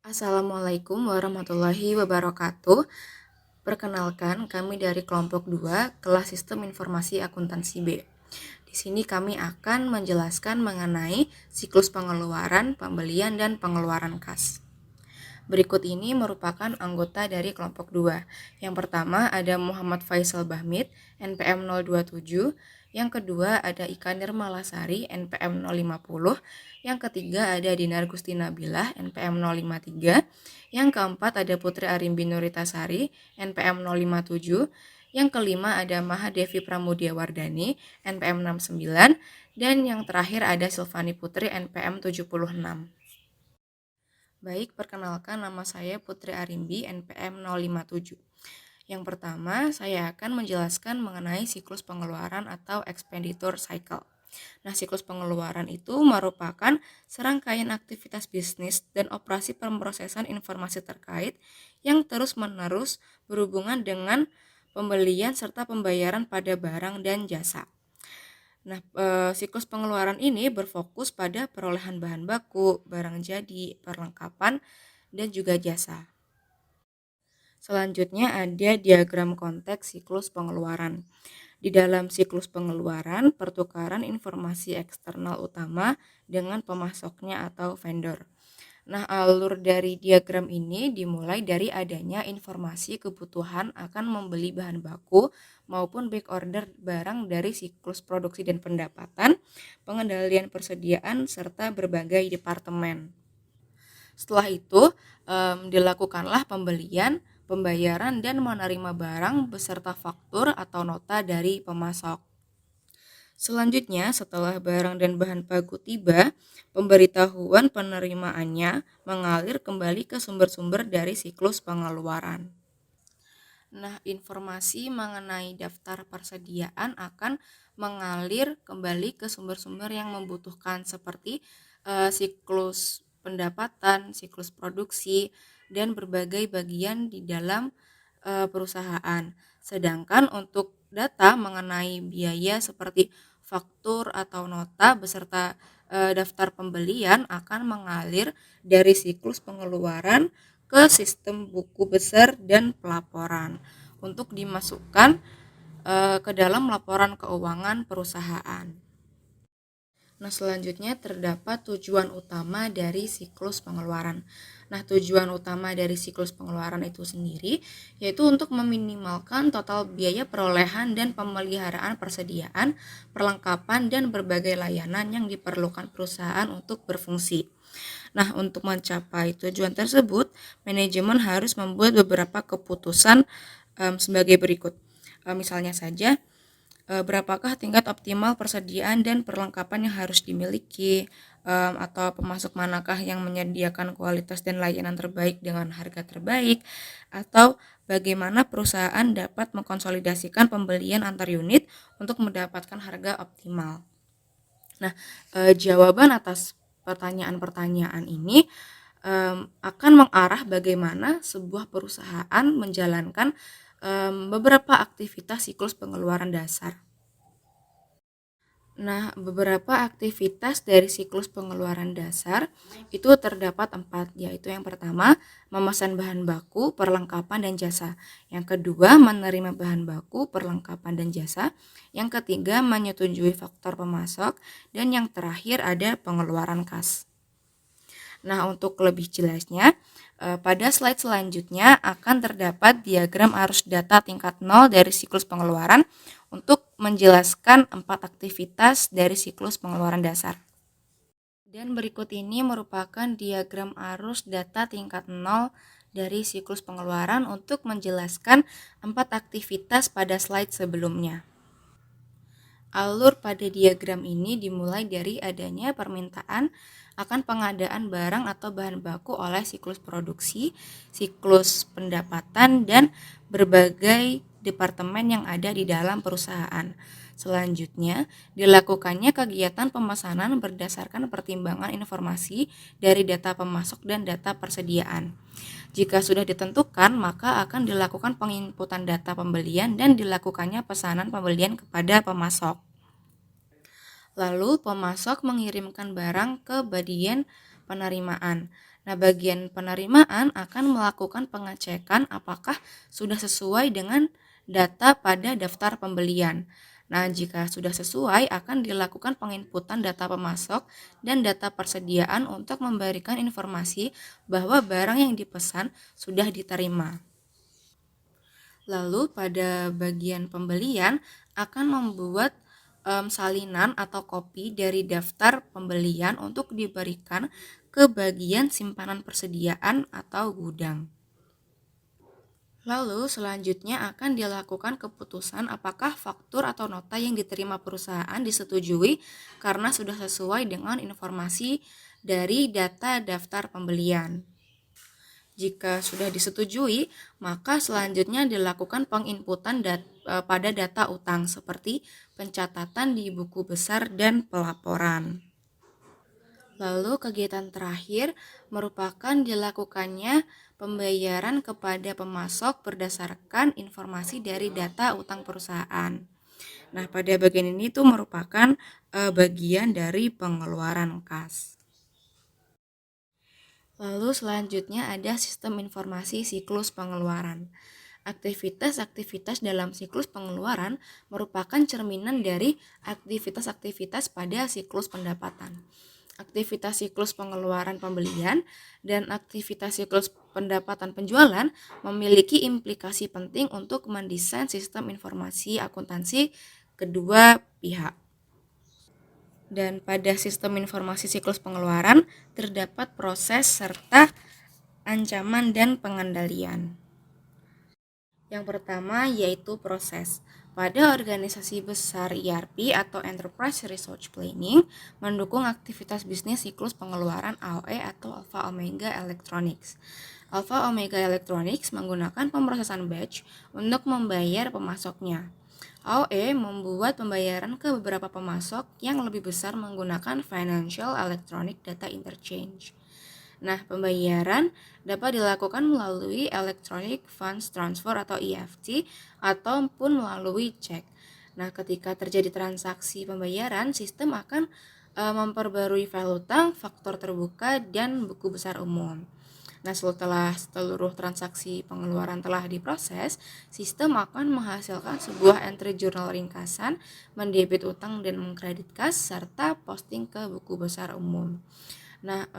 Assalamualaikum warahmatullahi wabarakatuh. Perkenalkan, kami dari kelompok 2, kelas Sistem Informasi Akuntansi B. Di sini kami akan menjelaskan mengenai siklus pengeluaran, pembelian, dan pengeluaran kas. Berikut ini merupakan anggota dari kelompok 2. Yang pertama ada Muhammad Faisal Bahmid, NPM 027. Yang kedua ada Ika Nirmalasari, NPM 050. Yang ketiga ada Dinar Gustina Bilah, NPM 053. Yang keempat ada Putri Arimbi Nuritasari, NPM 057. Yang kelima ada Mahadevi Pramudia Wardani, NPM 69. Dan yang terakhir ada Silvani Putri, NPM 76. Baik, perkenalkan nama saya Putri Arimbi, NPM 057. Yang pertama, saya akan menjelaskan mengenai siklus pengeluaran atau expenditure cycle. Nah, siklus pengeluaran itu merupakan serangkaian aktivitas bisnis dan operasi pemrosesan informasi terkait yang terus-menerus berhubungan dengan pembelian serta pembayaran pada barang dan jasa. Nah, siklus pengeluaran ini berfokus pada perolehan bahan baku, barang jadi, perlengkapan, dan juga jasa. Selanjutnya ada diagram konteks siklus pengeluaran. Di dalam siklus pengeluaran, pertukaran informasi eksternal utama dengan pemasoknya atau vendor. Nah, alur dari diagram ini dimulai dari adanya informasi kebutuhan akan membeli bahan baku maupun back order barang dari siklus produksi dan pendapatan, pengendalian persediaan, serta berbagai departemen. Setelah itu, dilakukanlah pembelian, pembayaran, dan menerima barang beserta faktur atau nota dari pemasok. Selanjutnya, setelah barang dan bahan baku tiba, pemberitahuan penerimaannya mengalir kembali ke sumber-sumber dari siklus pengeluaran. Nah, informasi mengenai daftar persediaan akan mengalir kembali ke sumber-sumber yang membutuhkan seperti siklus pendapatan, siklus produksi, dan berbagai bagian di dalam perusahaan. Sedangkan untuk data mengenai biaya seperti faktur atau nota beserta daftar pembelian akan mengalir dari siklus pengeluaran ke sistem buku besar dan pelaporan untuk dimasukkan ke dalam laporan keuangan perusahaan. Nah, selanjutnya terdapat tujuan utama dari siklus pengeluaran. Nah, tujuan utama dari siklus pengeluaran itu sendiri yaitu untuk meminimalkan total biaya perolehan dan pemeliharaan persediaan, perlengkapan, dan berbagai layanan yang diperlukan perusahaan untuk berfungsi. Nah, untuk mencapai tujuan tersebut, manajemen harus membuat beberapa keputusan sebagai berikut. Misalnya saja, berapakah tingkat optimal persediaan dan perlengkapan yang harus dimiliki, atau pemasok manakah yang menyediakan kualitas dan layanan terbaik dengan harga terbaik, atau bagaimana perusahaan dapat mengkonsolidasikan pembelian antar unit untuk mendapatkan harga optimal. Nah, jawaban atas pertanyaan-pertanyaan ini akan mengarah bagaimana sebuah perusahaan menjalankan beberapa aktivitas siklus pengeluaran dasar. Nah, beberapa aktivitas dari siklus pengeluaran dasar itu terdapat 4, yaitu yang pertama, memesan bahan baku, perlengkapan, dan jasa. Yang kedua, menerima bahan baku, perlengkapan, dan jasa. Yang ketiga, menyetujui faktor pemasok. Dan yang terakhir ada pengeluaran kas. Nah, untuk lebih jelasnya, pada slide selanjutnya akan terdapat diagram arus data tingkat 0 dari siklus pengeluaran untuk menjelaskan 4 aktivitas dari siklus pengeluaran dasar. Dan berikut ini merupakan diagram arus data tingkat 0 dari siklus pengeluaran untuk menjelaskan 4 aktivitas pada slide sebelumnya. Alur pada diagram ini dimulai dari adanya permintaan akan pengadaan barang atau bahan baku oleh siklus produksi, siklus pendapatan, dan berbagai departemen yang ada di dalam perusahaan. Selanjutnya, dilakukannya kegiatan pemesanan berdasarkan pertimbangan informasi dari data pemasok dan data persediaan. Jika sudah ditentukan, maka akan dilakukan penginputan data pembelian dan dilakukannya pesanan pembelian kepada pemasok. Lalu pemasok mengirimkan barang ke bagian penerimaan. Nah, bagian penerimaan akan melakukan pengecekan apakah sudah sesuai dengan data pada daftar pembelian. Nah, jika sudah sesuai, akan dilakukan penginputan data pemasok dan data persediaan untuk memberikan informasi bahwa barang yang dipesan sudah diterima. Lalu pada bagian pembelian akan membuat salinan atau kopi dari daftar pembelian untuk diberikan ke bagian simpanan persediaan atau gudang. Lalu selanjutnya akan dilakukan keputusan apakah faktur atau nota yang diterima perusahaan disetujui karena sudah sesuai dengan informasi dari data daftar pembelian. Jika sudah disetujui, maka selanjutnya dilakukan penginputan pada data utang seperti pencatatan di buku besar dan pelaporan. Lalu kegiatan terakhir merupakan dilakukannya pembayaran kepada pemasok berdasarkan informasi dari data utang perusahaan. Nah, pada bagian ini tuh merupakan bagian dari pengeluaran kas. Lalu selanjutnya ada sistem informasi siklus pengeluaran. Aktivitas-aktivitas dalam siklus pengeluaran merupakan cerminan dari aktivitas-aktivitas pada siklus pendapatan. Aktivitas siklus pengeluaran pembelian dan aktivitas siklus pendapatan penjualan memiliki implikasi penting untuk mendesain sistem informasi akuntansi kedua pihak. Dan pada sistem informasi siklus pengeluaran terdapat proses serta ancaman dan pengendalian. Yang pertama yaitu proses. Pada organisasi besar ERP atau Enterprise Resource Planning mendukung aktivitas bisnis siklus pengeluaran AOE atau Alpha Omega Electronics. Alpha Omega Electronics menggunakan pemrosesan batch untuk membayar pemasoknya. AOE membuat pembayaran ke beberapa pemasok yang lebih besar menggunakan Financial Electronic Data Interchange. Nah, pembayaran dapat dilakukan melalui Electronic Funds Transfer atau EFT ataupun melalui cek. Nah, ketika terjadi transaksi pembayaran, sistem akan memperbarui file utang, faktor terbuka, dan buku besar umum. Nah, setelah seluruh transaksi pengeluaran telah diproses, sistem akan menghasilkan sebuah entry jurnal ringkasan, mendebit utang dan mengkredit kas, serta posting ke buku besar umum. Nah,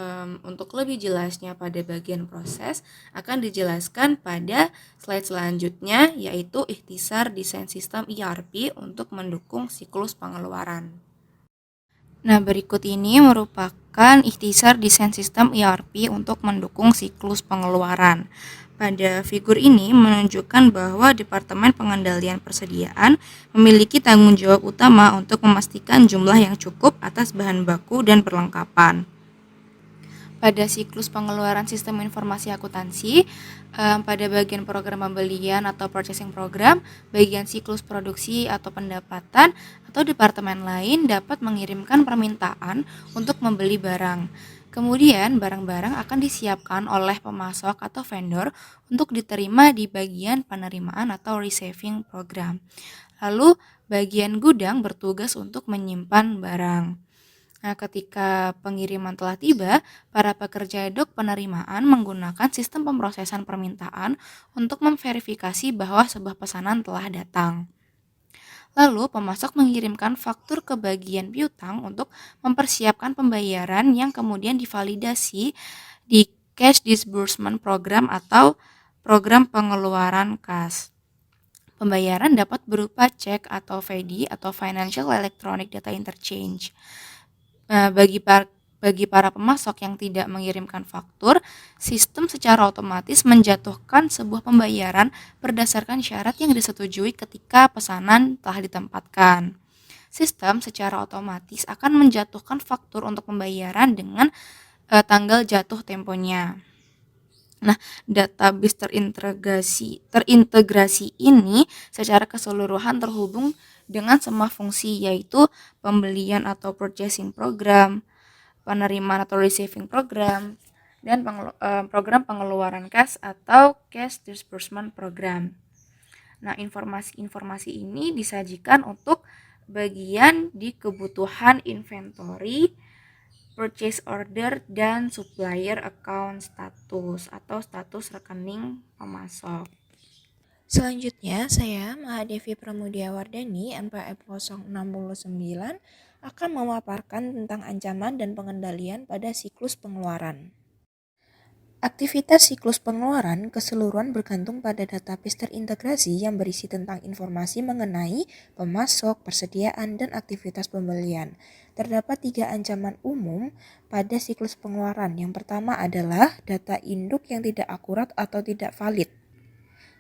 untuk lebih jelasnya pada bagian proses akan dijelaskan pada slide selanjutnya, yaitu ikhtisar desain sistem ERP untuk mendukung siklus pengeluaran. Nah, berikut ini merupakan ikhtisar desain sistem ERP untuk mendukung siklus pengeluaran. Pada figur ini menunjukkan bahwa Departemen Pengendalian Persediaan memiliki tanggung jawab utama untuk memastikan jumlah yang cukup atas bahan baku dan perlengkapan. Pada siklus pengeluaran sistem informasi akuntansi, pada bagian program pembelian atau purchasing program, bagian siklus produksi atau pendapatan, atau departemen lain dapat mengirimkan permintaan untuk membeli barang. Kemudian barang-barang akan disiapkan oleh pemasok atau vendor untuk diterima di bagian penerimaan atau receiving program. Lalu bagian gudang bertugas untuk menyimpan barang. Nah, ketika pengiriman telah tiba, para pekerja dok penerimaan menggunakan sistem pemrosesan permintaan untuk memverifikasi bahwa sebuah pesanan telah datang. Lalu, pemasok mengirimkan faktur ke bagian piutang untuk mempersiapkan pembayaran yang kemudian divalidasi di Cash Disbursement Program atau program pengeluaran kas. Pembayaran dapat berupa cek atau FED atau Financial Electronic Data Interchange. Bagi para pemasok yang tidak mengirimkan faktur, sistem secara otomatis menjatuhkan sebuah pembayaran berdasarkan syarat yang disetujui ketika pesanan telah ditempatkan. Sistem secara otomatis akan menjatuhkan faktur untuk pembayaran dengan tanggal jatuh temponya. Nah, database terintegrasi ini secara keseluruhan terhubung dengan semua fungsi, yaitu pembelian atau purchasing program, penerimaan atau receiving program, dan program pengeluaran kas atau cash disbursement program. Nah, informasi-informasi ini disajikan untuk bagian di kebutuhan inventory, purchase order, dan supplier account status atau status rekening pemasok. Selanjutnya, saya Mahadevi Pramudia Wardani, NPM 069, akan memaparkan tentang ancaman dan pengendalian pada siklus pengeluaran. Aktivitas siklus pengeluaran keseluruhan bergantung pada database terintegrasi yang berisi tentang informasi mengenai pemasok, persediaan, dan aktivitas pembelian. Terdapat 3 ancaman umum pada siklus pengeluaran. Yang pertama adalah data induk yang tidak akurat atau tidak valid.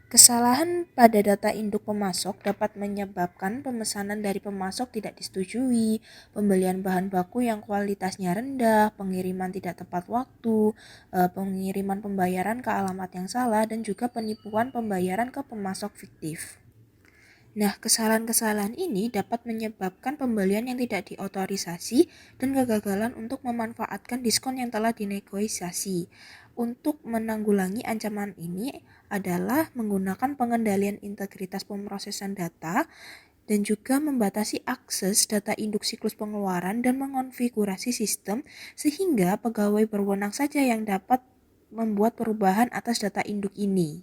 Kesalahan pada data induk pemasok dapat menyebabkan pemesanan dari pemasok tidak disetujui, pembelian bahan baku yang kualitasnya rendah, pengiriman tidak tepat waktu, pengiriman pembayaran ke alamat yang salah, dan juga penipuan pembayaran ke pemasok fiktif. Nah, kesalahan-kesalahan ini dapat menyebabkan pembelian yang tidak diotorisasi dan kegagalan untuk memanfaatkan diskon yang telah dinegosiasi. Untuk menanggulangi ancaman ini adalah menggunakan pengendalian integritas pemrosesan data dan juga membatasi akses data induk siklus pengeluaran dan mengonfigurasi sistem sehingga pegawai berwenang saja yang dapat membuat perubahan atas data induk ini.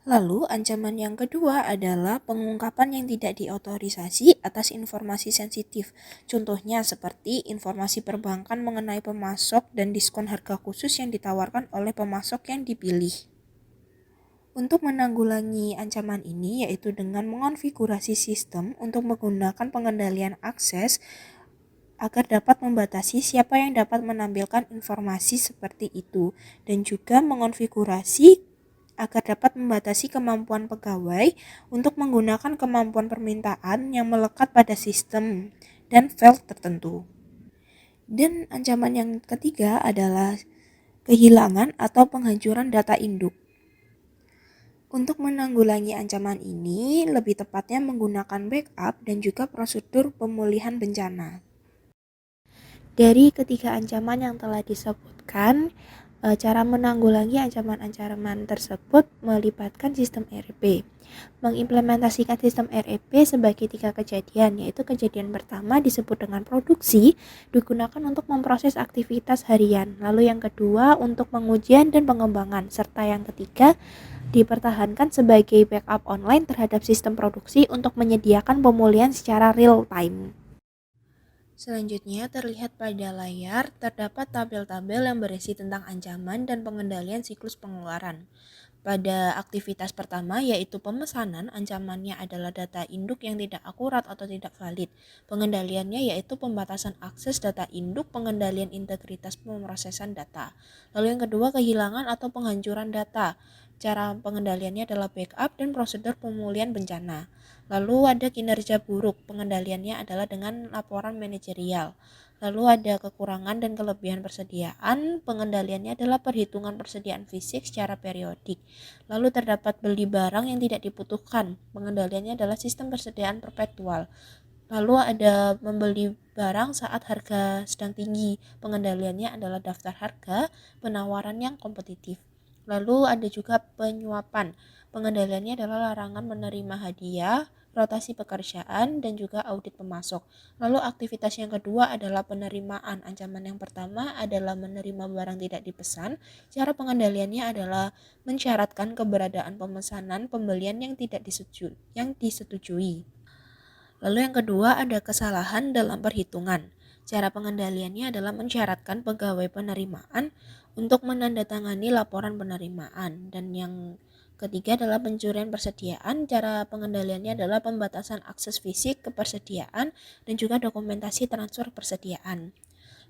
Lalu, ancaman yang kedua adalah pengungkapan yang tidak diotorisasi atas informasi sensitif. Contohnya seperti informasi perbankan mengenai pemasok dan diskon harga khusus yang ditawarkan oleh pemasok yang dipilih. Untuk menanggulangi ancaman ini yaitu dengan mengonfigurasi sistem untuk menggunakan pengendalian akses agar dapat membatasi siapa yang dapat menampilkan informasi seperti itu dan juga mengonfigurasi agar dapat membatasi kemampuan pegawai untuk menggunakan kemampuan permintaan yang melekat pada sistem dan file tertentu. Dan ancaman yang ketiga adalah kehilangan atau penghancuran data induk. Untuk menanggulangi ancaman ini, lebih tepatnya menggunakan backup dan juga prosedur pemulihan bencana. Dari ketiga ancaman yang telah disebutkan, cara menanggulangi ancaman-ancaman tersebut melibatkan sistem ERP. Mengimplementasikan sistem ERP sebagai 3 kejadian, yaitu kejadian pertama disebut dengan produksi, digunakan untuk memproses aktivitas harian. Lalu yang kedua untuk pengujian dan pengembangan, serta yang ketiga dipertahankan sebagai backup online terhadap sistem produksi untuk menyediakan pemulihan secara real time. Selanjutnya, terlihat pada layar, terdapat tabel-tabel yang berisi tentang ancaman dan pengendalian siklus pengeluaran. Pada aktivitas pertama, yaitu pemesanan, ancamannya adalah data induk yang tidak akurat atau tidak valid. Pengendaliannya yaitu pembatasan akses data induk, pengendalian integritas pemrosesan data. Lalu yang kedua, kehilangan atau penghancuran data. Cara pengendaliannya adalah backup dan prosedur pemulihan bencana. Lalu ada kinerja buruk, pengendaliannya adalah dengan laporan manajerial. Lalu ada kekurangan dan kelebihan persediaan, pengendaliannya adalah perhitungan persediaan fisik secara periodik. Lalu terdapat beli barang yang tidak dibutuhkan, pengendaliannya adalah sistem persediaan perpetual. Lalu ada membeli barang saat harga sedang tinggi, pengendaliannya adalah daftar harga, penawaran yang kompetitif. Lalu ada juga penyuapan, pengendaliannya adalah larangan menerima hadiah, rotasi pekerjaan, dan juga audit pemasok. Lalu aktivitas yang kedua adalah penerimaan. Ancaman yang pertama adalah menerima barang tidak dipesan. Cara pengendaliannya adalah mensyaratkan keberadaan pemesanan pembelian yang tidak disetujui. Lalu yang kedua ada kesalahan dalam perhitungan. Cara pengendaliannya adalah mensyaratkan pegawai penerimaan untuk menandatangani laporan penerimaan. Dan yang ketiga adalah pencurian persediaan. Cara pengendaliannya adalah pembatasan akses fisik ke persediaan dan juga dokumentasi transfer persediaan.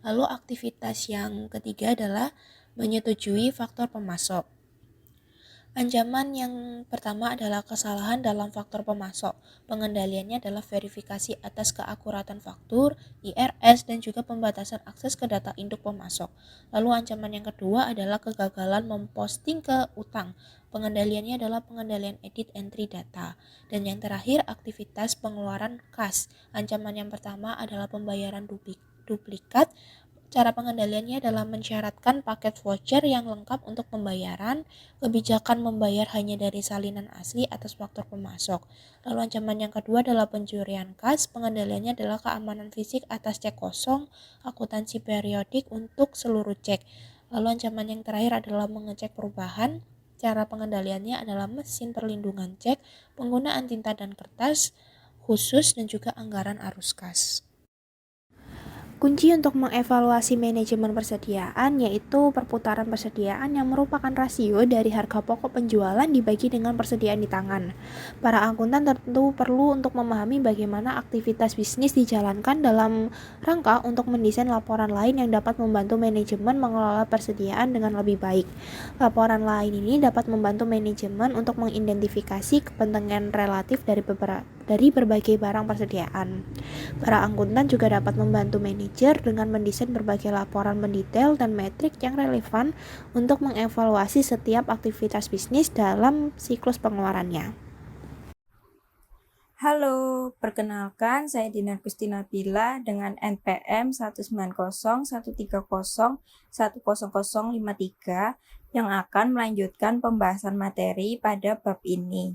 Lalu aktivitas yang ketiga adalah menyetujui faktor pemasok. Ancaman yang pertama adalah kesalahan dalam faktor pemasok. Pengendaliannya adalah verifikasi atas keakuratan faktur, IRS, dan juga pembatasan akses ke data induk pemasok. Lalu ancaman yang kedua adalah kegagalan memposting ke utang. Pengendaliannya adalah pengendalian edit entry data. Dan yang terakhir, aktivitas pengeluaran kas. Ancaman yang pertama adalah pembayaran duplikat. Cara pengendaliannya adalah mensyaratkan paket voucher yang lengkap untuk pembayaran, kebijakan membayar hanya dari salinan asli atas faktur pemasok. Lalu ancaman yang kedua adalah pencurian kas. Pengendaliannya adalah keamanan fisik atas cek kosong, akuntansi periodik untuk seluruh cek. Lalu ancaman yang terakhir adalah mengecek perubahan. Cara pengendaliannya adalah mesin perlindungan cek, penggunaan tinta dan kertas khusus, dan juga anggaran arus kas. Kunci untuk mengevaluasi manajemen persediaan yaitu perputaran persediaan yang merupakan rasio dari harga pokok penjualan dibagi dengan persediaan di tangan. Para akuntan tentu perlu untuk memahami bagaimana aktivitas bisnis dijalankan dalam rangka untuk mendesain laporan lain yang dapat membantu manajemen mengelola persediaan dengan lebih baik. Laporan lain ini dapat membantu manajemen untuk mengidentifikasi kepentingan relatif dari berbagai barang persediaan. Para akuntan juga dapat membantu manajer dengan mendesain berbagai laporan mendetail dan metrik yang relevan untuk mengevaluasi setiap aktivitas bisnis dalam siklus pengeluarannya. Halo, perkenalkan saya Dinar Gustina Bila dengan NPM 19013010053 yang akan melanjutkan pembahasan materi pada bab ini.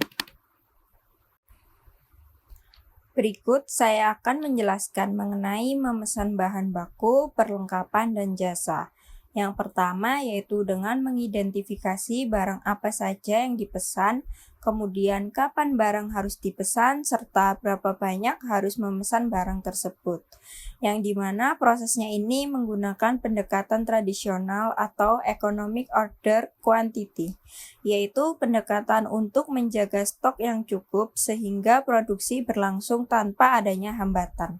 Berikut saya akan menjelaskan mengenai memesan bahan baku, perlengkapan, dan jasa. Yang pertama yaitu dengan mengidentifikasi barang apa saja yang dipesan, kemudian kapan barang harus dipesan, serta berapa banyak harus memesan barang tersebut. Yang dimana prosesnya ini menggunakan pendekatan tradisional atau economic order quantity, yaitu pendekatan untuk menjaga stok yang cukup sehingga produksi berlangsung tanpa adanya hambatan.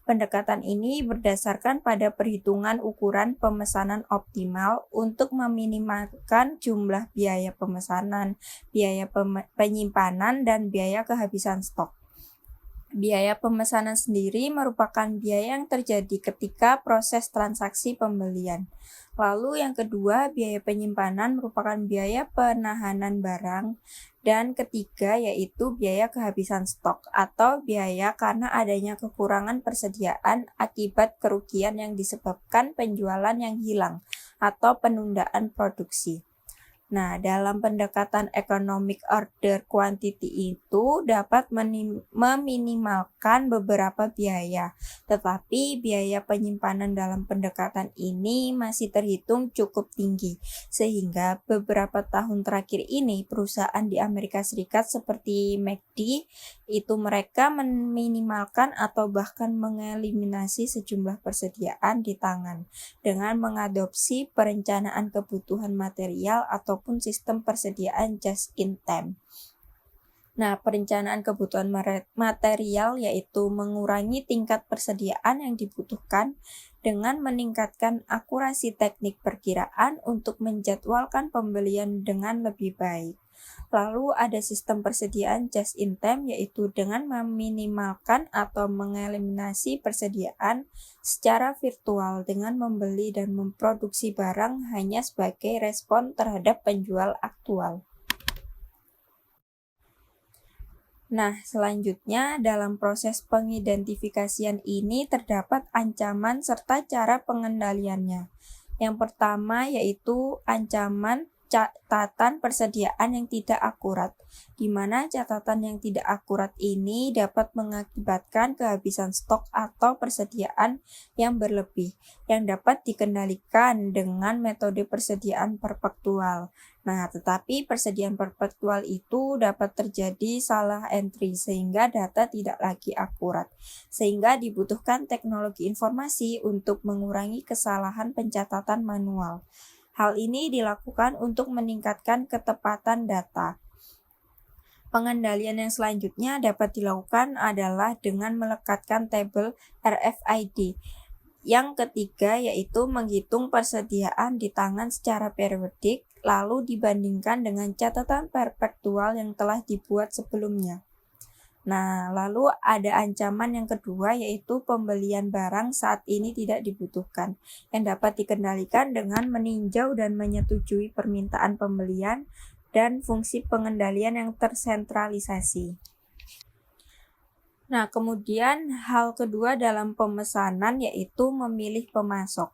Pendekatan ini berdasarkan pada perhitungan ukuran pemesanan optimal untuk meminimalkan jumlah biaya pemesanan, biaya penyimpanan, dan biaya kehabisan stok. Biaya pemesanan sendiri merupakan biaya yang terjadi ketika proses transaksi pembelian. Lalu yang kedua, biaya penyimpanan merupakan biaya penahanan barang. Dan ketiga yaitu biaya kehabisan stok atau biaya karena adanya kekurangan persediaan akibat kerugian yang disebabkan penjualan yang hilang atau penundaan produksi. Nah, dalam pendekatan economic order quantity itu dapat meminimalkan beberapa biaya, tetapi biaya penyimpanan dalam pendekatan ini masih terhitung cukup tinggi, sehingga beberapa tahun terakhir ini perusahaan di Amerika Serikat seperti McD itu mereka meminimalkan atau bahkan mengeliminasi sejumlah persediaan di tangan dengan mengadopsi perencanaan kebutuhan material ataupun sistem persediaan just in time. Nah, perencanaan kebutuhan material yaitu mengurangi tingkat persediaan yang dibutuhkan dengan meningkatkan akurasi teknik perkiraan untuk menjadwalkan pembelian dengan lebih baik. Lalu ada sistem persediaan just in time yaitu dengan meminimalkan atau mengeliminasi persediaan secara virtual dengan membeli dan memproduksi barang hanya sebagai respon terhadap penjual aktual. Nah, selanjutnya dalam proses pengidentifikasian ini terdapat ancaman serta cara pengendaliannya. Yang pertama yaitu ancaman catatan persediaan yang tidak akurat, di mana catatan yang tidak akurat ini dapat mengakibatkan kehabisan stok atau persediaan yang berlebih, yang dapat dikendalikan dengan metode persediaan perpetual. Nah, tetapi persediaan perpetual itu dapat terjadi salah entry sehingga data tidak lagi akurat, sehingga dibutuhkan teknologi informasi untuk mengurangi kesalahan pencatatan manual. Hal ini dilakukan untuk meningkatkan ketepatan data. Pengendalian yang selanjutnya dapat dilakukan adalah dengan melekatkan tabel RFID. Yang ketiga yaitu menghitung persediaan di tangan secara periodik, lalu dibandingkan dengan catatan perpetual yang telah dibuat sebelumnya. Nah, lalu ada ancaman yang kedua yaitu pembelian barang saat ini tidak dibutuhkan, yang dapat dikendalikan dengan meninjau dan menyetujui permintaan pembelian dan fungsi pengendalian yang tersentralisasi. Nah, kemudian hal kedua dalam pemesanan yaitu memilih pemasok.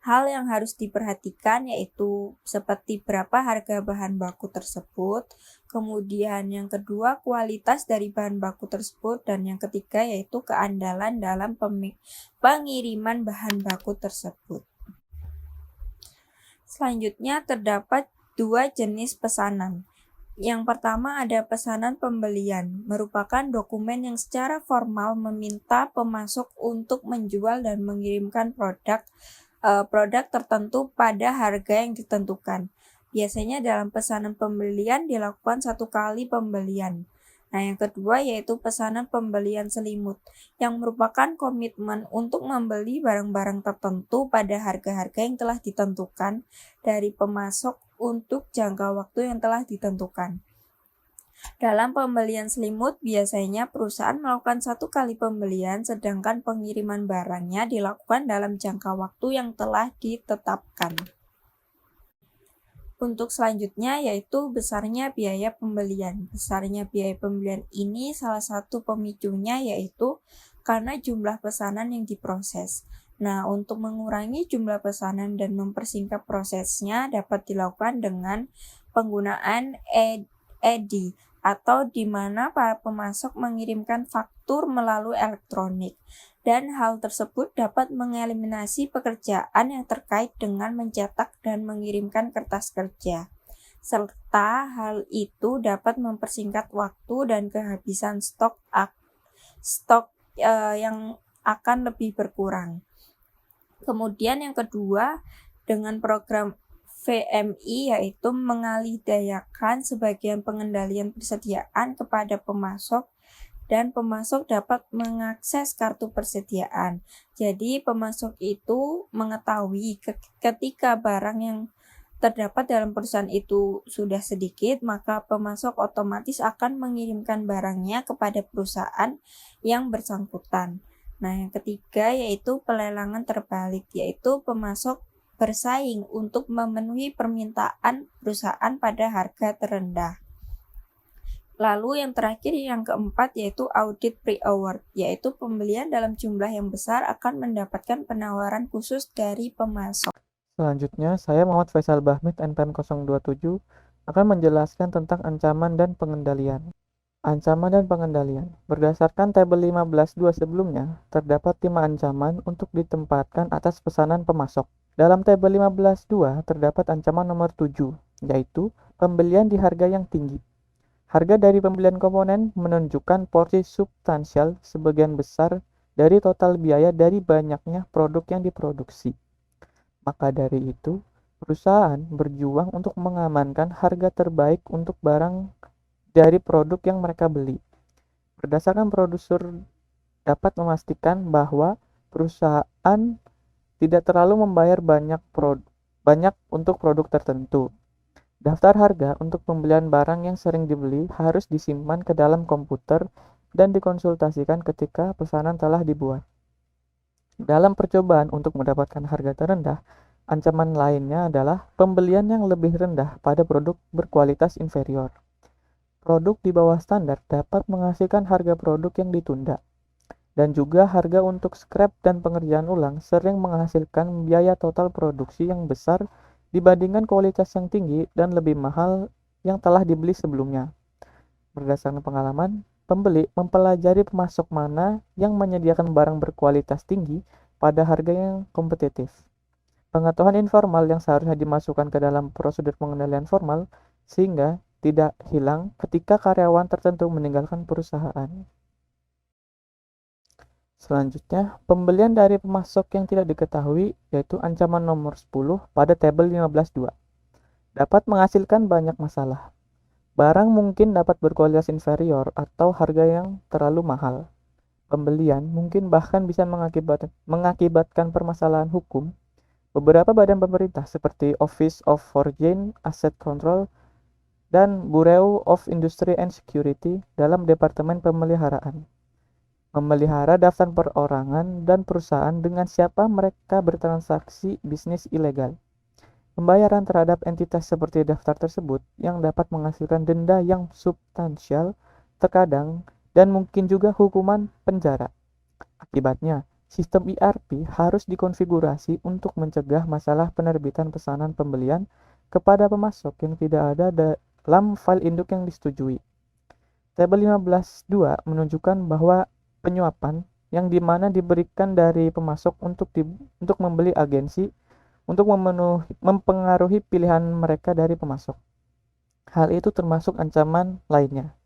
Hal yang harus diperhatikan yaitu seperti berapa harga bahan baku tersebut, kemudian yang kedua kualitas dari bahan baku tersebut, dan yang ketiga yaitu keandalan dalam pengiriman bahan baku tersebut. Selanjutnya terdapat dua jenis pesanan. Yang pertama ada pesanan pembelian, merupakan dokumen yang secara formal meminta pemasok untuk menjual dan mengirimkan produk tertentu pada harga yang ditentukan. Biasanya dalam pesanan pembelian dilakukan satu kali pembelian. Nah, yang kedua yaitu pesanan pembelian selimut, yang merupakan komitmen untuk membeli barang-barang tertentu pada harga-harga yang telah ditentukan dari pemasok untuk jangka waktu yang telah ditentukan. Dalam pembelian selimut, biasanya perusahaan melakukan satu kali pembelian, sedangkan pengiriman barangnya dilakukan dalam jangka waktu yang telah ditetapkan. Untuk selanjutnya yaitu besarnya biaya pembelian. Besarnya biaya pembelian ini salah satu pemicunya yaitu karena jumlah pesanan yang diproses. Nah, untuk mengurangi jumlah pesanan dan mempersingkat prosesnya dapat dilakukan dengan penggunaan EDI, atau di mana para pemasok mengirimkan faktur melalui elektronik. Dan hal tersebut dapat mengeliminasi pekerjaan yang terkait dengan mencetak dan mengirimkan kertas kerja. Serta hal itu dapat mempersingkat waktu dan kehabisan stok yang akan lebih berkurang. Kemudian yang kedua, dengan program VMI yaitu mengalihdayakan sebagian pengendalian persediaan kepada pemasok, dan pemasok dapat mengakses kartu persediaan. Jadi pemasok itu mengetahui ketika barang yang terdapat dalam perusahaan itu sudah sedikit, maka pemasok otomatis akan mengirimkan barangnya kepada perusahaan yang bersangkutan. Nah, yang ketiga yaitu pelelangan terbalik, yaitu pemasok bersaing untuk memenuhi permintaan perusahaan pada harga terendah. Lalu yang terakhir, yang keempat yaitu audit pre-award, yaitu pembelian dalam jumlah yang besar akan mendapatkan penawaran khusus dari pemasok. Selanjutnya, saya Muhammad Faisal Bahmid, NPM 027, akan menjelaskan tentang ancaman dan pengendalian. Ancaman dan pengendalian. Berdasarkan tabel 15.2 sebelumnya, terdapat 5 ancaman untuk ditempatkan atas pesanan pemasok. Dalam tabel 15.2 terdapat ancaman nomor 7, yaitu pembelian di harga yang tinggi. Harga dari pembelian komponen menunjukkan porsi substansial sebagian besar dari total biaya dari banyaknya produk yang diproduksi. Maka dari itu, perusahaan berjuang untuk mengamankan harga terbaik untuk barang dari produk yang mereka beli. Berdasarkan produser dapat memastikan bahwa perusahaan tidak terlalu membayar banyak untuk produk tertentu. Daftar harga untuk pembelian barang yang sering dibeli harus disimpan ke dalam komputer dan dikonsultasikan ketika pesanan telah dibuat. Dalam percobaan untuk mendapatkan harga terendah, ancaman lainnya adalah pembelian yang lebih rendah pada produk berkualitas inferior. Produk di bawah standar dapat menghasilkan harga produk yang ditunda. Dan juga harga untuk scrap dan pengerjaan ulang sering menghasilkan biaya total produksi yang besar dibandingkan kualitas yang tinggi dan lebih mahal yang telah dibeli sebelumnya. Berdasarkan pengalaman, pembeli mempelajari pemasok mana yang menyediakan barang berkualitas tinggi pada harga yang kompetitif. Pengetahuan informal yang seharusnya dimasukkan ke dalam prosedur pengendalian formal sehingga tidak hilang ketika karyawan tertentu meninggalkan perusahaan. Selanjutnya, pembelian dari pemasok yang tidak diketahui, yaitu ancaman nomor 10 pada tabel 15.2. Dapat menghasilkan banyak masalah. Barang mungkin dapat berkualitas inferior atau harga yang terlalu mahal. Pembelian mungkin bahkan bisa mengakibatkan permasalahan hukum. Beberapa badan pemerintah seperti Office of Foreign Asset Control dan Bureau of Industry and Security dalam Departemen Pemeliharaan memelihara daftar perorangan dan perusahaan dengan siapa mereka bertransaksi bisnis ilegal. Pembayaran terhadap entitas seperti daftar tersebut yang dapat menghasilkan denda yang substansial terkadang dan mungkin juga hukuman penjara. Akibatnya, Sistem ERP harus dikonfigurasi untuk mencegah masalah penerbitan pesanan pembelian kepada pemasok yang tidak ada dalam file induk yang disetujui. Tabel 15.2 menunjukkan bahwa penyuapan yang dimana diberikan dari pemasok untuk membeli agensi untuk mempengaruhi pilihan mereka dari pemasok. Hal itu termasuk ancaman lainnya.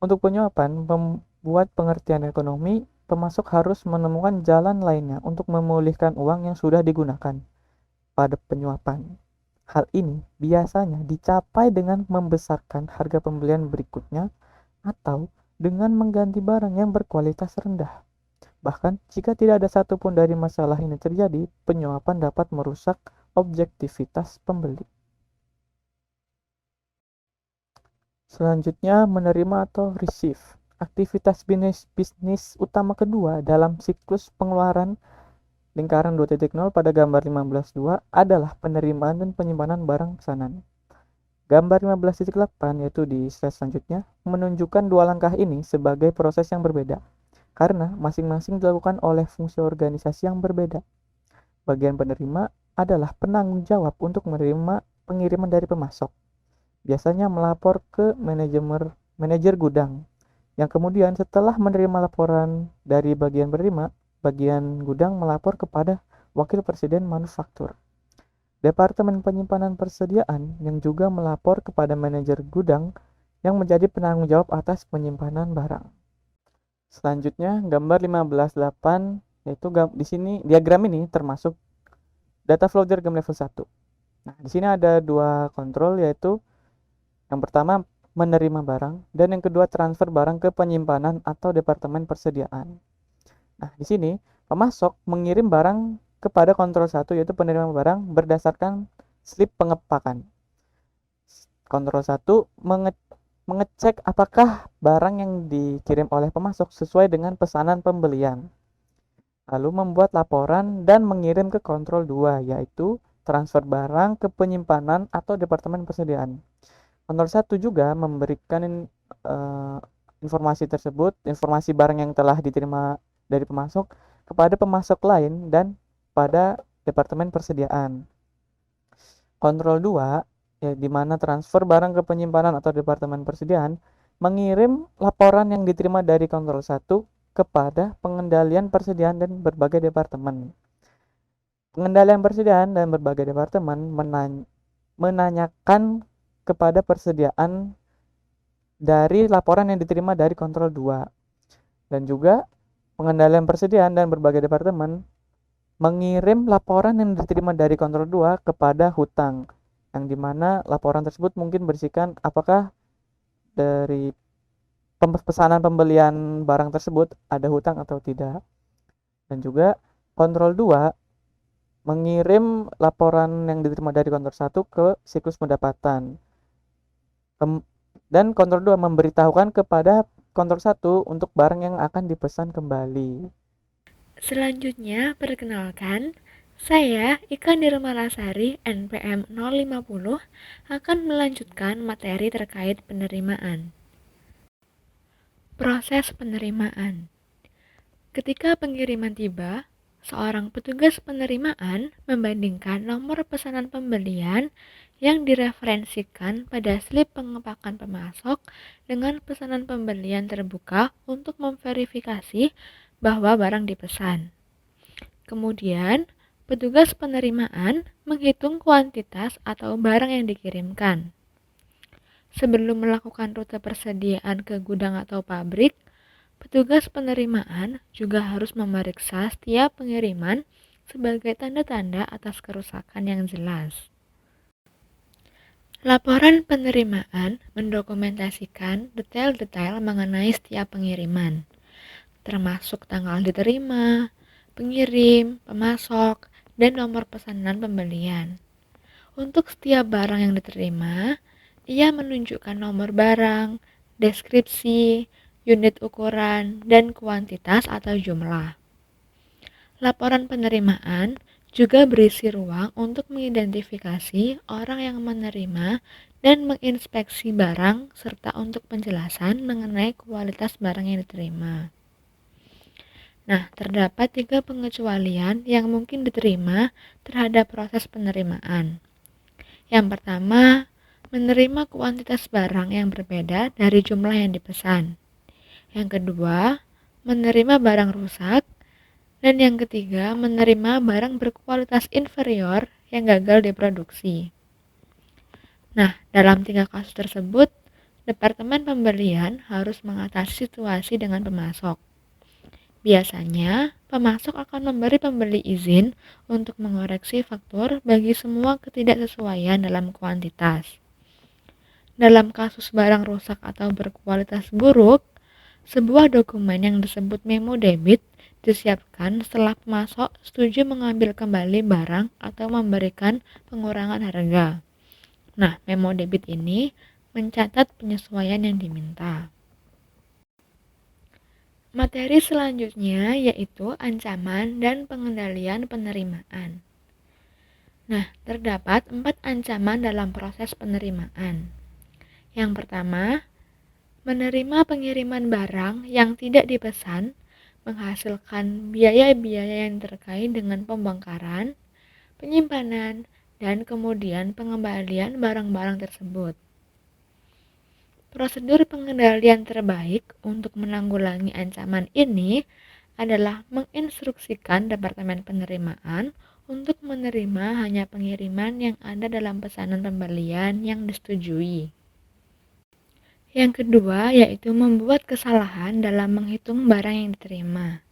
Untuk penyuapan membuat pengertian ekonomi, pemasok harus menemukan jalan lainnya untuk memulihkan uang yang sudah digunakan pada penyuapan. Hal ini biasanya dicapai dengan membesarkan harga pembelian berikutnya atau dengan mengganti barang yang berkualitas rendah. Bahkan, jika tidak ada satupun dari masalah ini terjadi, penyuapan dapat merusak objektivitas pembeli. Selanjutnya, menerima atau receive. Aktivitas bisnis utama kedua dalam siklus pengeluaran lingkaran 2.0 pada gambar 15.2 adalah penerimaan dan penyimpanan barang pesanan. Gambar 15.8 yaitu di slide selanjutnya menunjukkan dua langkah ini sebagai proses yang berbeda karena masing-masing dilakukan oleh fungsi organisasi yang berbeda. Bagian penerima adalah penanggung jawab untuk menerima pengiriman dari pemasok. Biasanya melapor ke manajer gudang yang kemudian setelah menerima laporan dari bagian penerima, bagian gudang melapor kepada wakil presiden manufaktur. Departemen penyimpanan persediaan yang juga melapor kepada manajer gudang yang menjadi penanggung jawab atas penyimpanan barang. Selanjutnya, gambar 15.8 yaitu di sini diagram ini termasuk data flow diagram level 1. Nah, di sini ada dua kontrol yaitu yang pertama menerima barang dan yang kedua transfer barang ke penyimpanan atau departemen persediaan. Nah, di sini pemasok mengirim barang kepada kontrol 1 yaitu penerima barang berdasarkan slip pengepakan. Kontrol 1 mengecek apakah barang yang dikirim oleh pemasok sesuai dengan pesanan pembelian. Lalu membuat laporan dan mengirim ke kontrol 2 yaitu transfer barang ke penyimpanan atau departemen persediaan. Kontrol 1 juga memberikan informasi tersebut, informasi barang yang telah diterima dari pemasok kepada pemasok lain dan pada departemen persediaan. Kontrol 2 ya, di mana transfer barang ke penyimpanan atau departemen persediaan mengirim laporan yang diterima dari kontrol 1 kepada pengendalian persediaan dan berbagai departemen. Pengendalian persediaan dan berbagai departemen menanyakan kepada persediaan dari laporan yang diterima dari kontrol 2. Dan juga pengendalian persediaan dan berbagai departemen mengirim laporan yang diterima dari kontrol 2 kepada hutang, yang dimana laporan tersebut mungkin berisikan apakah dari pesanan pembelian barang tersebut ada hutang atau tidak. Dan juga kontrol 2 mengirim laporan yang diterima dari kontrol 1 ke siklus pendapatan. Dan kontrol 2 memberitahukan kepada kontrol 1 untuk barang yang akan dipesan kembali. Selanjutnya, perkenalkan, saya Ika Nirmalasari, NPM 050, akan melanjutkan materi terkait penerimaan. Proses penerimaan. Ketika pengiriman tiba, seorang petugas penerimaan membandingkan nomor pesanan pembelian yang direferensikan pada slip pengepakan pemasok dengan pesanan pembelian terbuka untuk memverifikasi bahwa barang dipesan. Kemudian, petugas penerimaan menghitung kuantitas atau barang yang dikirimkan. Sebelum melakukan rute persediaan ke gudang atau pabrik, petugas penerimaan juga harus memeriksa setiap pengiriman sebagai tanda-tanda atas kerusakan yang jelas. Laporan penerimaan mendokumentasikan detail-detail mengenai setiap pengiriman, termasuk tanggal diterima, pengirim, pemasok, dan nomor pesanan pembelian. Untuk setiap barang yang diterima, ia menunjukkan nomor barang, deskripsi, unit ukuran, dan kuantitas atau jumlah. Laporan penerimaan juga berisi ruang untuk mengidentifikasi orang yang menerima dan menginspeksi barang serta untuk penjelasan mengenai kualitas barang yang diterima. Nah, terdapat 3 pengecualian yang mungkin diterima terhadap proses penerimaan. Yang pertama, menerima kuantitas barang yang berbeda dari jumlah yang dipesan. Yang kedua, menerima barang rusak. Dan yang ketiga, menerima barang berkualitas inferior yang gagal diproduksi. Nah, dalam 3 kasus tersebut, Departemen Pembelian harus mengatasi situasi dengan pemasok. Biasanya, pemasok akan memberi pembeli izin untuk mengoreksi faktur bagi semua ketidaksesuaian dalam kuantitas. Dalam kasus barang rusak atau berkualitas buruk, sebuah dokumen yang disebut memo debit disiapkan setelah pemasok setuju mengambil kembali barang atau memberikan pengurangan harga. Nah, memo debit ini mencatat penyesuaian yang diminta. Materi selanjutnya yaitu ancaman dan pengendalian penerimaan. Nah, terdapat 4 ancaman dalam proses penerimaan. Yang pertama, menerima pengiriman barang yang tidak dipesan menghasilkan biaya-biaya yang terkait dengan pembongkaran, penyimpanan, dan kemudian pengembalian barang-barang tersebut. Prosedur pengendalian terbaik untuk menanggulangi ancaman ini adalah menginstruksikan Departemen Penerimaan untuk menerima hanya pengiriman yang ada dalam pesanan pembelian yang disetujui. Yang kedua yaitu membuat kesalahan dalam menghitung barang yang diterima.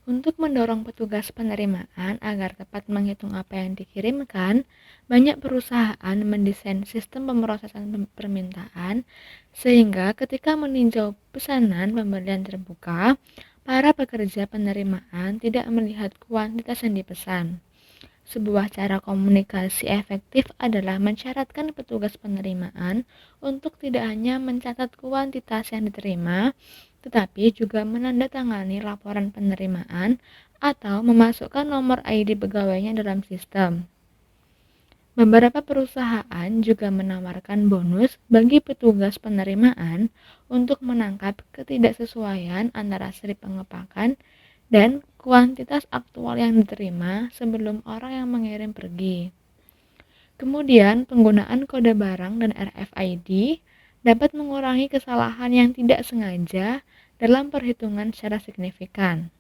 Untuk mendorong petugas penerimaan agar tepat menghitung apa yang dikirimkan, banyak perusahaan mendesain sistem pemrosesan permintaan sehingga ketika meninjau pesanan pembelian terbuka, para pekerja penerimaan tidak melihat kuantitas yang dipesan. Sebuah cara komunikasi efektif adalah mensyaratkan petugas penerimaan untuk tidak hanya mencatat kuantitas yang diterima, tetapi juga menandatangani laporan penerimaan atau memasukkan nomor ID pegawainya dalam sistem. Beberapa perusahaan juga menawarkan bonus bagi petugas penerimaan untuk menangkap ketidaksesuaian antara slip pengepakan dan kuantitas aktual yang diterima sebelum orang yang mengirim pergi. Kemudian, penggunaan kode barang dan RFID dapat mengurangi kesalahan yang tidak sengaja dalam perhitungan secara signifikan.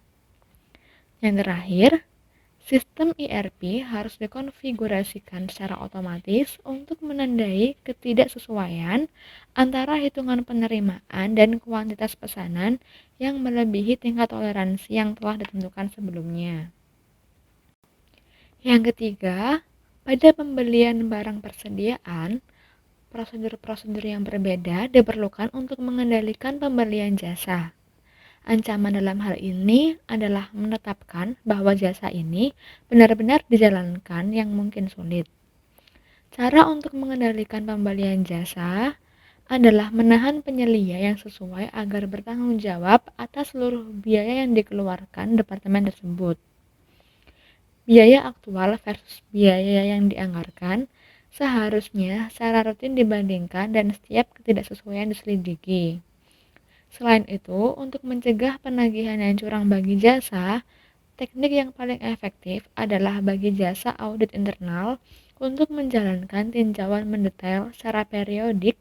Yang terakhir, sistem ERP harus dikonfigurasikan secara otomatis untuk menandai ketidaksesuaian antara hitungan penerimaan dan kuantitas pesanan yang melebihi tingkat toleransi yang telah ditentukan sebelumnya. Yang ketiga, pada pembelian barang persediaan, prosedur-prosedur yang berbeda diperlukan untuk mengendalikan pembelian jasa. Ancaman dalam hal ini adalah menetapkan bahwa jasa ini benar-benar dijalankan yang mungkin sulit. Cara untuk mengendalikan pembelian jasa adalah menahan penyelia yang sesuai agar bertanggung jawab atas seluruh biaya yang dikeluarkan departemen tersebut. Biaya aktual versus biaya yang dianggarkan seharusnya secara rutin dibandingkan dan setiap ketidaksesuaian diselidiki. Selain itu, untuk mencegah penagihan yang curang bagi jasa, teknik yang paling efektif adalah bagi jasa audit internal untuk menjalankan tinjauan mendetail secara periodik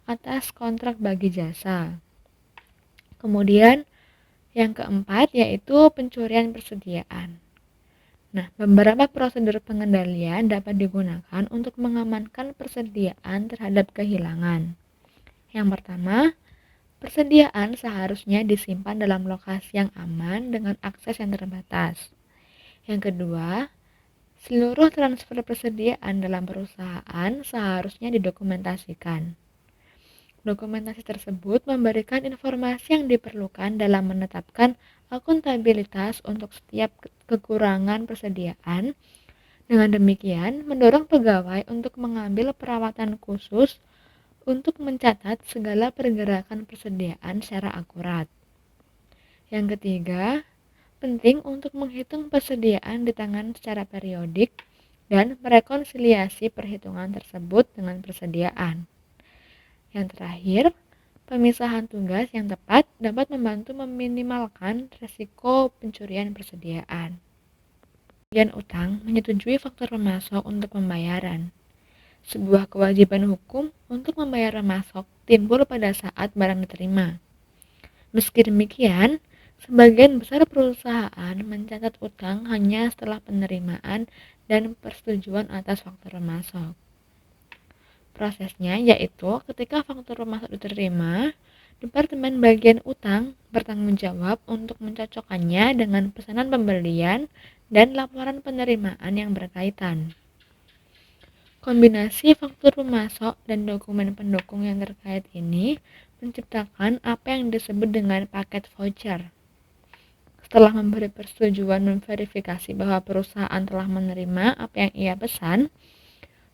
atas kontrak bagi jasa. Kemudian, yang keempat yaitu pencurian persediaan. Nah, beberapa prosedur pengendalian dapat digunakan untuk mengamankan persediaan terhadap kehilangan. Yang pertama, persediaan seharusnya disimpan dalam lokasi yang aman dengan akses yang terbatas. Yang kedua, seluruh transfer persediaan dalam perusahaan seharusnya didokumentasikan. Dokumentasi tersebut memberikan informasi yang diperlukan dalam menetapkan akuntabilitas untuk setiap kekurangan persediaan. Dengan demikian, mendorong pegawai untuk mengambil perawatan khusus untuk mencatat segala pergerakan persediaan secara akurat. Yang ketiga, penting untuk menghitung persediaan di tangan secara periodik dan merekonsiliasi perhitungan tersebut dengan persediaan. Yang terakhir, Pemisahan tugas yang tepat dapat membantu meminimalkan risiko pencurian persediaan. Pemberian utang menyetujui faktur pemasok untuk pembayaran. Sebuah kewajiban hukum untuk membayar pemasok timbul pada saat barang diterima. Meski demikian, sebagian besar perusahaan mencatat utang hanya setelah penerimaan dan persetujuan atas faktur pemasok. Prosesnya yaitu ketika faktur pemasok diterima, Departemen Bagian Utang bertanggung jawab untuk mencocokkannya dengan pesanan pembelian dan laporan penerimaan yang berkaitan. Kombinasi faktur pemasok dan dokumen pendukung yang terkait ini menciptakan apa yang disebut dengan paket voucher. Setelah memberi persetujuan memverifikasi bahwa perusahaan telah menerima apa yang ia pesan,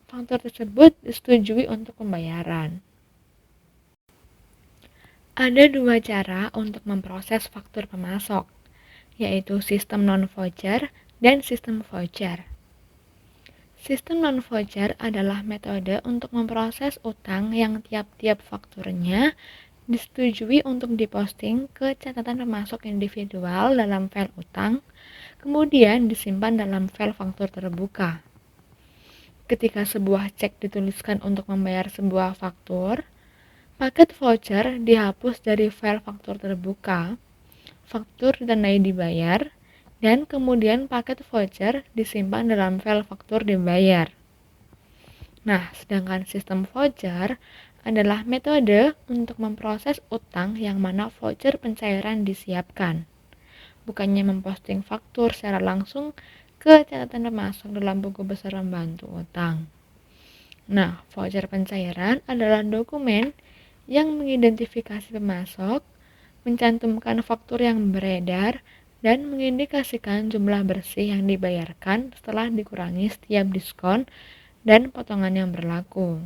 faktur tersebut disetujui untuk pembayaran. Ada dua cara untuk memproses faktur pemasok, yaitu sistem non-voucher dan sistem voucher. Sistem non-voucher adalah metode untuk memproses utang yang tiap-tiap fakturnya disetujui untuk diposting ke catatan pemasok individual dalam file utang, kemudian disimpan dalam file faktur terbuka. Ketika sebuah cek dituliskan untuk membayar sebuah faktur, paket voucher dihapus dari file faktur terbuka, faktur ditandai dibayar, dan kemudian paket voucher disimpan dalam file faktur dibayar. Nah, sedangkan sistem voucher adalah metode untuk memproses utang yang mana voucher pencairan disiapkan. Bukannya memposting faktur secara langsung ke catatan pemasok dalam buku besar pembantu utang. Nah, voucher pencairan adalah dokumen yang mengidentifikasi pemasok, mencantumkan faktur yang beredar, dan mengindikasikan jumlah bersih yang dibayarkan setelah dikurangi setiap diskon dan potongan yang berlaku.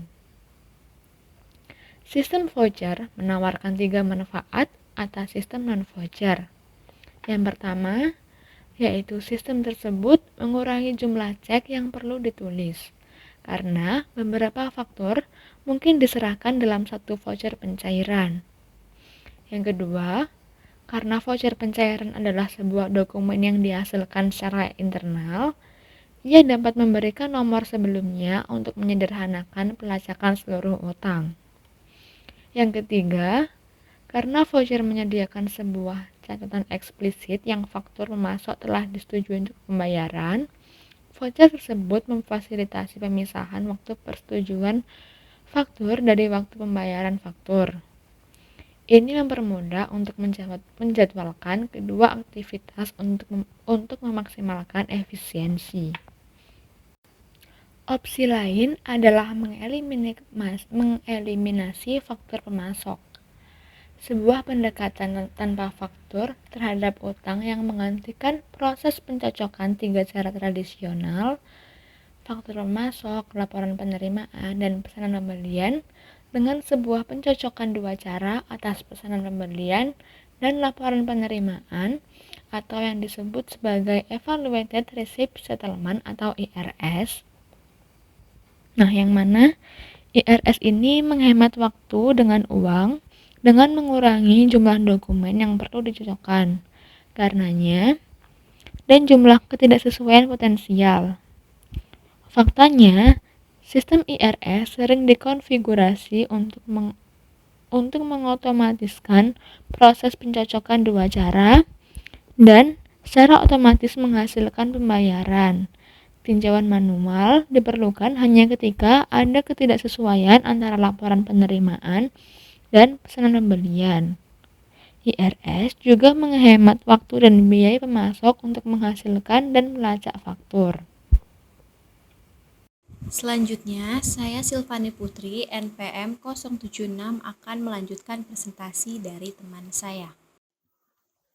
Sistem voucher menawarkan 3 manfaat atas sistem non-voucher. Yang pertama, yaitu sistem tersebut mengurangi jumlah cek yang perlu ditulis, karena beberapa faktur mungkin diserahkan dalam satu voucher pencairan. Yang kedua, karena voucher pencairan adalah sebuah dokumen yang dihasilkan secara internal, ia dapat memberikan nomor sebelumnya untuk menyederhanakan pelacakan seluruh utang. Yang ketiga, karena voucher menyediakan sebuah catatan eksplisit yang faktur pemasok telah disetujui untuk pembayaran, voucher tersebut memfasilitasi pemisahan waktu persetujuan faktur dari waktu pembayaran faktur. Ini mempermudah untuk menjadwalkan kedua aktivitas untuk memaksimalkan efisiensi. Opsi lain adalah mengeliminasi faktur pemasok. Sebuah pendekatan tanpa faktur terhadap utang yang menggantikan proses pencocokan 3 cara tradisional, faktur pemasok, laporan penerimaan, dan pesanan pembelian, dengan sebuah pencocokan 2 cara atas pesanan pembelian dan laporan penerimaan, atau yang disebut sebagai Evaluated Receipt Settlement atau IRS. Nah, yang mana IRS ini menghemat waktu dengan uang dengan mengurangi jumlah dokumen yang perlu dicocokkan karenanya dan jumlah ketidaksesuaian potensial. Faktanya, sistem IRS sering dikonfigurasi untuk mengotomatiskan proses pencocokan 2 cara dan secara otomatis menghasilkan pembayaran. Tinjauan manual diperlukan hanya ketika ada ketidaksesuaian antara laporan penerimaan dan pesanan pembelian. IRS juga menghemat waktu dan biaya pemasok untuk menghasilkan dan melacak faktur. Selanjutnya, saya Silvani Putri, NPM 076 akan melanjutkan presentasi dari teman saya.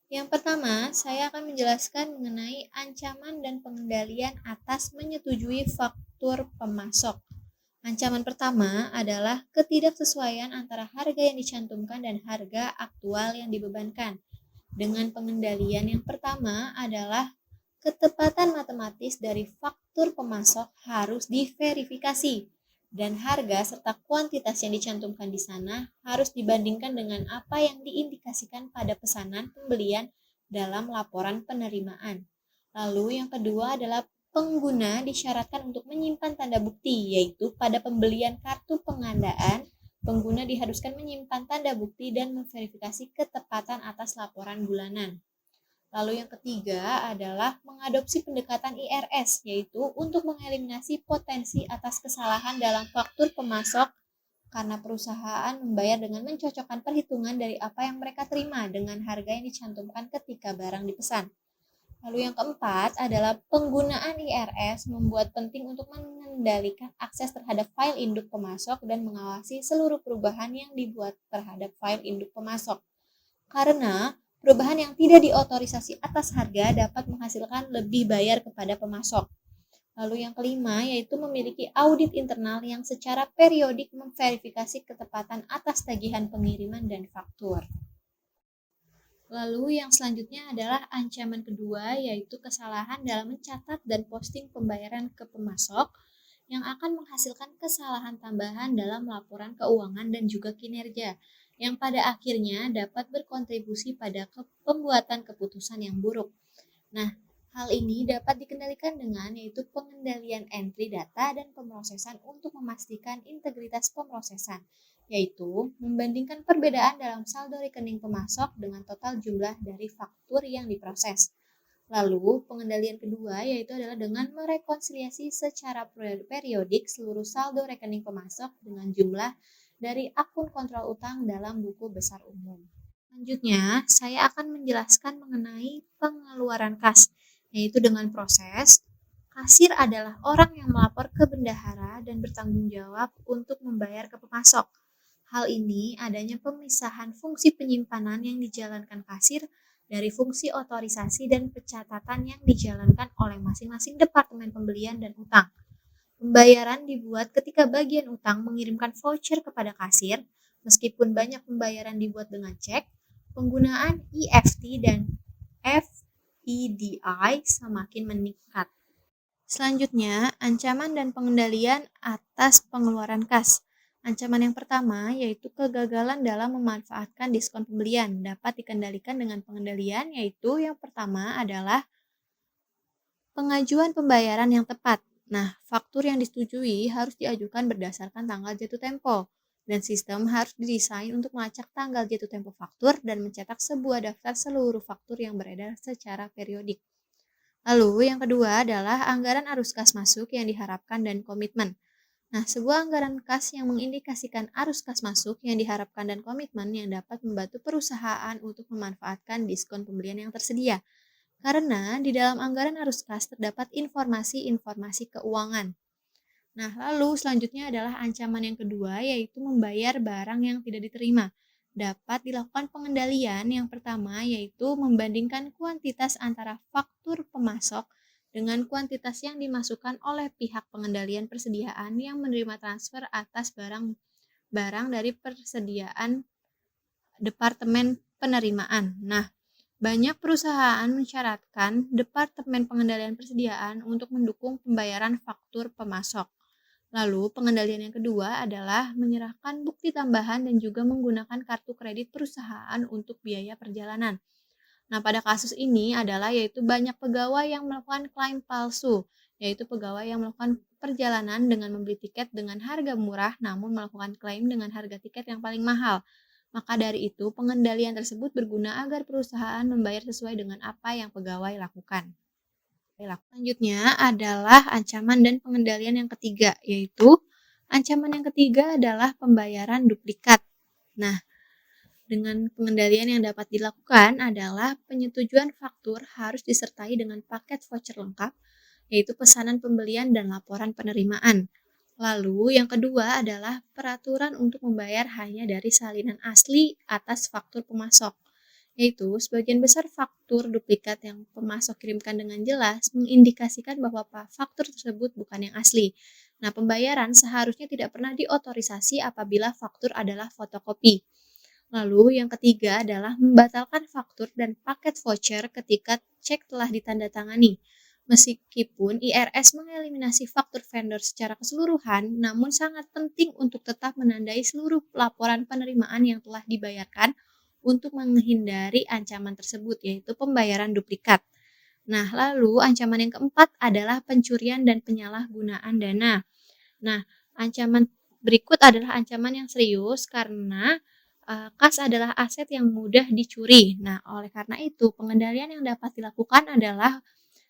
Yang pertama, saya akan menjelaskan mengenai ancaman dan pengendalian atas menyetujui faktur pemasok. Ancaman pertama adalah ketidaksesuaian antara harga yang dicantumkan dan harga aktual yang dibebankan. Dengan pengendalian yang pertama adalah ketepatan matematis dari faktur pemasok harus diverifikasi dan harga serta kuantitas yang dicantumkan di sana harus dibandingkan dengan apa yang diindikasikan pada pesanan pembelian dalam laporan penerimaan. Lalu yang kedua adalah pengguna disyaratkan untuk menyimpan tanda bukti, yaitu pada pembelian kartu pengandaan, pengguna diharuskan menyimpan tanda bukti dan memverifikasi ketepatan atas laporan bulanan. Lalu yang ketiga adalah mengadopsi pendekatan IRS, yaitu untuk mengeliminasi potensi atas kesalahan dalam faktur pemasok karena perusahaan membayar dengan mencocokkan perhitungan dari apa yang mereka terima dengan harga yang dicantumkan ketika barang dipesan. Lalu yang keempat adalah penggunaan IRS membuat penting untuk mengendalikan akses terhadap file induk pemasok dan mengawasi seluruh perubahan yang dibuat terhadap file induk pemasok. Karena perubahan yang tidak diotorisasi atas harga dapat menghasilkan lebih bayar kepada pemasok. Lalu yang kelima yaitu memiliki audit internal yang secara periodik memverifikasi ketepatan atas tagihan pengiriman dan faktur. Lalu yang selanjutnya adalah ancaman kedua yaitu kesalahan dalam mencatat dan posting pembayaran ke pemasok yang akan menghasilkan kesalahan tambahan dalam laporan keuangan dan juga kinerja yang pada akhirnya dapat berkontribusi pada pembuatan keputusan yang buruk. Nah, hal ini dapat dikendalikan dengan yaitu pengendalian entry data dan pemrosesan untuk memastikan integritas pemrosesan, yaitu membandingkan perbedaan dalam saldo rekening pemasok dengan total jumlah dari faktur yang diproses. Lalu, pengendalian kedua yaitu adalah dengan merekonsiliasi secara periodik seluruh saldo rekening pemasok dengan jumlah dari akun kontrol utang dalam buku besar umum. Selanjutnya, saya akan menjelaskan mengenai pengeluaran kas, yaitu dengan proses kasir adalah orang yang melapor ke bendahara dan bertanggung jawab untuk membayar ke pemasok. Hal ini adanya pemisahan fungsi penyimpanan yang dijalankan kasir dari fungsi otorisasi dan pencatatan yang dijalankan oleh masing-masing departemen pembelian dan utang. Pembayaran dibuat ketika bagian utang mengirimkan voucher kepada kasir, meskipun banyak pembayaran dibuat dengan cek, penggunaan EFT dan FEDI semakin meningkat. Selanjutnya, ancaman dan pengendalian atas pengeluaran kas. Ancaman yang pertama yaitu kegagalan dalam memanfaatkan diskon pembelian dapat dikendalikan dengan pengendalian yaitu yang pertama adalah pengajuan pembayaran yang tepat. Nah, faktur yang disetujui harus diajukan berdasarkan tanggal jatuh tempo dan sistem harus didesain untuk melacak tanggal jatuh tempo faktur dan mencetak sebuah daftar seluruh faktur yang beredar secara periodik. Lalu yang kedua adalah anggaran arus kas masuk yang diharapkan dan komitmen. Nah, sebuah anggaran kas yang mengindikasikan arus kas masuk yang diharapkan dan komitmen yang dapat membantu perusahaan untuk memanfaatkan diskon pembelian yang tersedia. Karena di dalam anggaran arus kas terdapat informasi-informasi keuangan. Nah, lalu selanjutnya adalah ancaman yang kedua yaitu membayar barang yang tidak diterima. Dapat dilakukan pengendalian yang pertama yaitu membandingkan kuantitas antara faktur pemasok dengan kuantitas yang dimasukkan oleh pihak pengendalian persediaan yang menerima transfer atas barang dari persediaan departemen penerimaan. Nah, banyak perusahaan mensyaratkan Departemen Pengendalian Persediaan untuk mendukung pembayaran faktur pemasok. Lalu, pengendalian yang kedua adalah menyerahkan bukti tambahan dan juga menggunakan kartu kredit perusahaan untuk biaya perjalanan. Nah, pada kasus ini adalah yaitu banyak pegawai yang melakukan klaim palsu, yaitu pegawai yang melakukan perjalanan dengan membeli tiket dengan harga murah namun melakukan klaim dengan harga tiket yang paling mahal. Maka dari itu, pengendalian tersebut berguna agar perusahaan membayar sesuai dengan apa yang pegawai lakukan. Selanjutnya adalah ancaman dan pengendalian yang ketiga, yaitu ancaman yang ketiga adalah pembayaran duplikat. Nah, dengan pengendalian yang dapat dilakukan adalah penyetujuan faktur harus disertai dengan paket voucher lengkap, yaitu pesanan pembelian dan laporan penerimaan. Lalu yang kedua adalah peraturan untuk membayar hanya dari salinan asli atas faktur pemasok, yaitu sebagian besar faktur duplikat yang pemasok kirimkan dengan jelas mengindikasikan bahwa faktur tersebut bukan yang asli. Nah, pembayaran seharusnya tidak pernah diotorisasi apabila faktur adalah fotokopi. Lalu yang ketiga adalah membatalkan faktur dan paket voucher ketika cek telah ditandatangani. Meskipun IRS mengeliminasi faktur vendor secara keseluruhan, namun sangat penting untuk tetap menandai seluruh laporan penerimaan yang telah dibayarkan untuk menghindari ancaman tersebut, yaitu pembayaran duplikat. Nah, lalu ancaman yang keempat adalah pencurian dan penyalahgunaan dana. Nah, ancaman berikut adalah ancaman yang serius karena kas adalah aset yang mudah dicuri. Nah, oleh karena itu, pengendalian yang dapat dilakukan adalah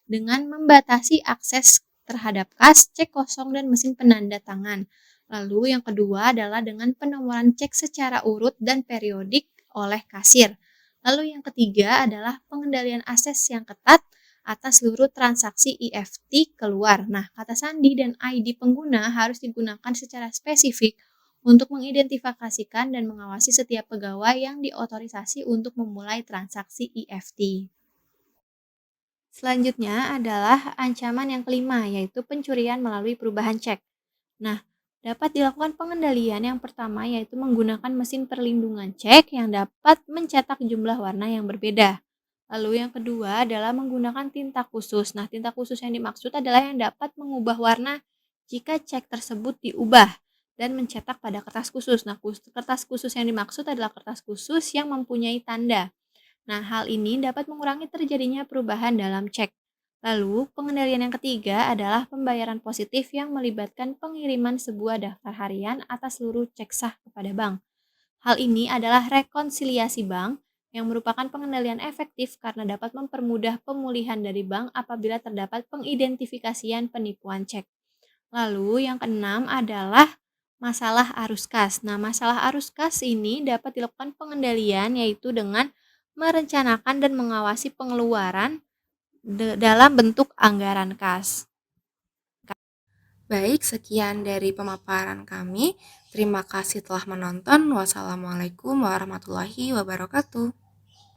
dengan membatasi akses terhadap kas, cek kosong, dan mesin penanda tangan. Lalu yang kedua adalah dengan penomoran cek secara urut dan periodik oleh kasir. Lalu yang ketiga adalah pengendalian akses yang ketat atas seluruh transaksi EFT keluar. Nah, kata sandi dan ID pengguna harus digunakan secara spesifik untuk mengidentifikasikan dan mengawasi setiap pegawai yang diotorisasi untuk memulai transaksi EFT. Selanjutnya adalah ancaman yang kelima, yaitu pencurian melalui perubahan cek. Nah, dapat dilakukan pengendalian yang pertama yaitu menggunakan mesin perlindungan cek yang dapat mencetak jumlah warna yang berbeda. Lalu yang kedua adalah menggunakan tinta khusus. Nah, tinta khusus yang dimaksud adalah yang dapat mengubah warna jika cek tersebut diubah dan mencetak pada kertas khusus. Nah, kertas khusus yang dimaksud adalah kertas khusus yang mempunyai tanda. Nah, hal ini dapat mengurangi terjadinya perubahan dalam cek. Lalu, pengendalian yang ketiga adalah pembayaran positif yang melibatkan pengiriman sebuah daftar harian atas seluruh cek sah kepada bank. Hal ini adalah rekonsiliasi bank yang merupakan pengendalian efektif karena dapat mempermudah pemulihan dari bank apabila terdapat pengidentifikasian penipuan cek. Lalu, yang keenam adalah masalah arus kas. Nah, masalah arus kas ini dapat dilakukan pengendalian yaitu dengan merencanakan dan mengawasi pengeluaran dalam bentuk anggaran kas. Baik, sekian dari pemaparan kami. Terima kasih telah menonton. Wassalamualaikum warahmatullahi wabarakatuh.